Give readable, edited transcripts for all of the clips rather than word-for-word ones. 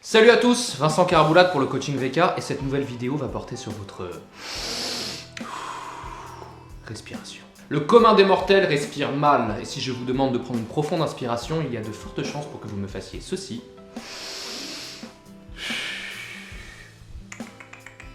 Salut à tous, Vincent Caraboulade pour le coaching VK et cette nouvelle vidéo va porter sur votre respiration. Le commun des mortels respire mal et si je vous demande de prendre une profonde inspiration, il y a de fortes chances pour que vous me fassiez ceci.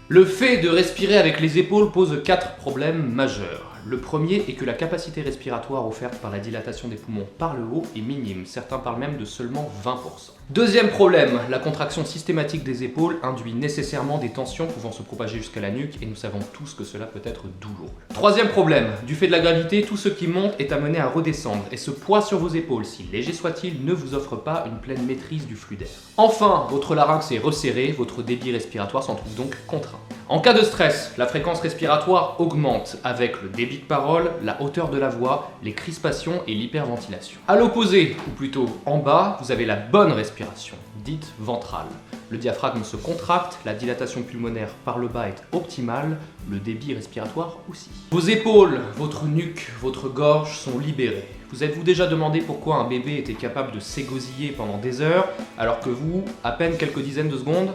Le fait de respirer avec les épaules pose 4 problèmes majeurs. Le premier est que la capacité respiratoire offerte par la dilatation des poumons par le haut est minime, certains parlent même de seulement 20%. Deuxième problème, la contraction systématique des épaules induit nécessairement des tensions pouvant se propager jusqu'à la nuque et nous savons tous que cela peut être douloureux. Troisième problème, du fait de la gravité, tout ce qui monte est amené à redescendre et ce poids sur vos épaules, si léger soit-il, ne vous offre pas une pleine maîtrise du flux d'air. Enfin, votre larynx est resserré, votre débit respiratoire s'en trouve donc contraint. En cas de stress, la fréquence respiratoire augmente avec le débit de parole, la hauteur de la voix, les crispations et l'hyperventilation. A l'opposé, ou plutôt en bas, vous avez la bonne respiration, dite ventrale. Le diaphragme se contracte, la dilatation pulmonaire par le bas est optimale, le débit respiratoire aussi. Vos épaules, votre nuque, votre gorge sont libérées. Vous êtes-vous déjà demandé pourquoi un bébé était capable de s'égosiller pendant des heures, alors que vous, à peine quelques dizaines de secondes ?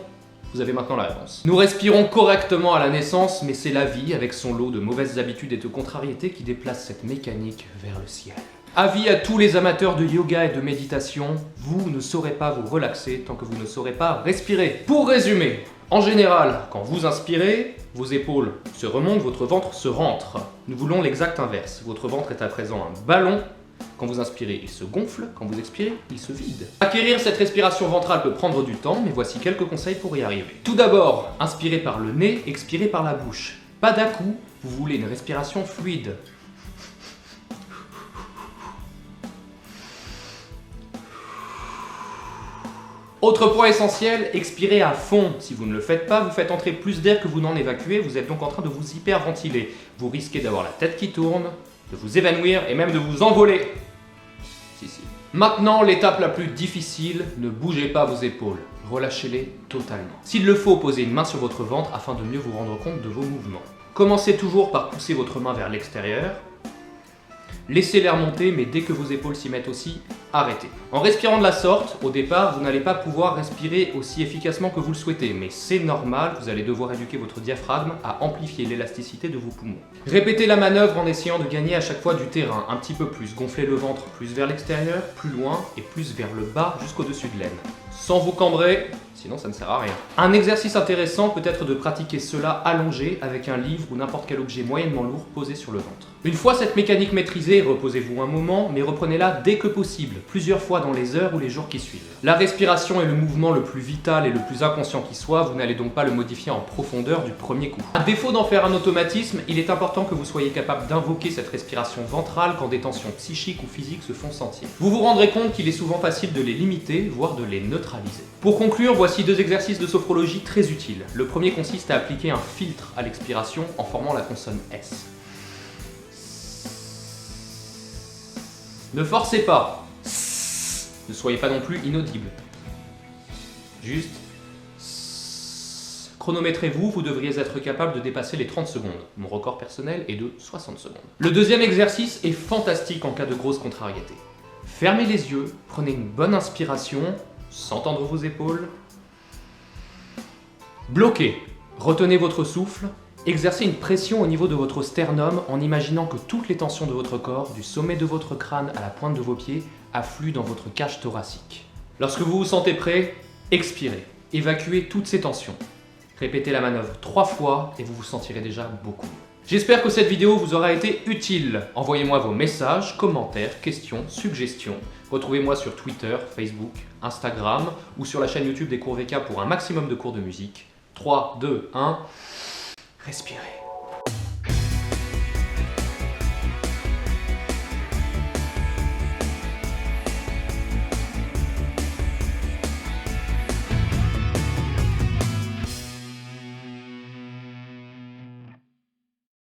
Vous avez maintenant la réponse. Nous respirons correctement à la naissance, mais c'est la vie, avec son lot de mauvaises habitudes et de contrariétés, qui déplace cette mécanique vers le ciel. Avis à tous les amateurs de yoga et de méditation, vous ne saurez pas vous relaxer tant que vous ne saurez pas respirer. Pour résumer, en général, quand vous inspirez, vos épaules se remontent, votre ventre se rentre. Nous voulons l'exact inverse. Votre ventre est à présent un ballon. Quand vous inspirez, il se gonfle, quand vous expirez, il se vide. Acquérir cette respiration ventrale peut prendre du temps, mais voici quelques conseils pour y arriver. Tout d'abord, inspirez par le nez, expirez par la bouche. Pas d'à-coup, vous voulez une respiration fluide. Autre point essentiel, expirez à fond. Si vous ne le faites pas, vous faites entrer plus d'air que vous n'en évacuez, vous êtes donc en train de vous hyperventiler. Vous risquez d'avoir la tête qui tourne, de vous évanouir et même de vous envoler. Si. Maintenant, l'étape la plus difficile, ne bougez pas vos épaules. Relâchez-les totalement. S'il le faut, posez une main sur votre ventre afin de mieux vous rendre compte de vos mouvements. Commencez toujours par pousser votre main vers l'extérieur. Laissez l'air monter, mais dès que vos épaules s'y mettent aussi, arrêtez. En respirant de la sorte, au départ, vous n'allez pas pouvoir respirer aussi efficacement que vous le souhaitez, mais c'est normal, vous allez devoir éduquer votre diaphragme à amplifier l'élasticité de vos poumons. Répétez la manœuvre en essayant de gagner à chaque fois du terrain, un petit peu plus, gonflez le ventre plus vers l'extérieur, plus loin et plus vers le bas jusqu'au-dessus de l'aine. Sans vous cambrer, sinon ça ne sert à rien. Un exercice intéressant peut être de pratiquer cela allongé avec un livre ou n'importe quel objet moyennement lourd posé sur le ventre. Une fois cette mécanique maîtrisée, reposez-vous un moment, mais reprenez-la dès que possible, plusieurs fois dans les heures ou les jours qui suivent. La respiration est le mouvement le plus vital et le plus inconscient qui soit, vous n'allez donc pas le modifier en profondeur du premier coup. À défaut d'en faire un automatisme, il est important que vous soyez capable d'invoquer cette respiration ventrale quand des tensions psychiques ou physiques se font sentir. Vous vous rendrez compte qu'il est souvent facile de les limiter, voire de les neutraliser. Pour conclure, voici 2 exercices de sophrologie très utiles. Le premier consiste à appliquer un filtre à l'expiration en formant la consonne S. Ne forcez pas. Ne soyez pas non plus inaudible. Juste. Chronométrez-vous, vous devriez être capable de dépasser les 30 secondes. Mon record personnel est de 60 secondes. Le deuxième exercice est fantastique en cas de grosse contrariété. Fermez les yeux, prenez une bonne inspiration, sans tendre vos épaules. Bloquez. Retenez votre souffle. Exercez une pression au niveau de votre sternum en imaginant que toutes les tensions de votre corps, du sommet de votre crâne à la pointe de vos pieds, affluent dans votre cage thoracique. Lorsque vous vous sentez prêt, expirez. Évacuez toutes ces tensions. Répétez la manœuvre 3 fois et vous vous sentirez déjà beaucoup mieux. J'espère que cette vidéo vous aura été utile. Envoyez-moi vos messages, commentaires, questions, suggestions. Retrouvez-moi sur Twitter, Facebook, Instagram ou sur la chaîne YouTube des cours VK pour un maximum de cours de musique. 3, 2, 1... Respirez.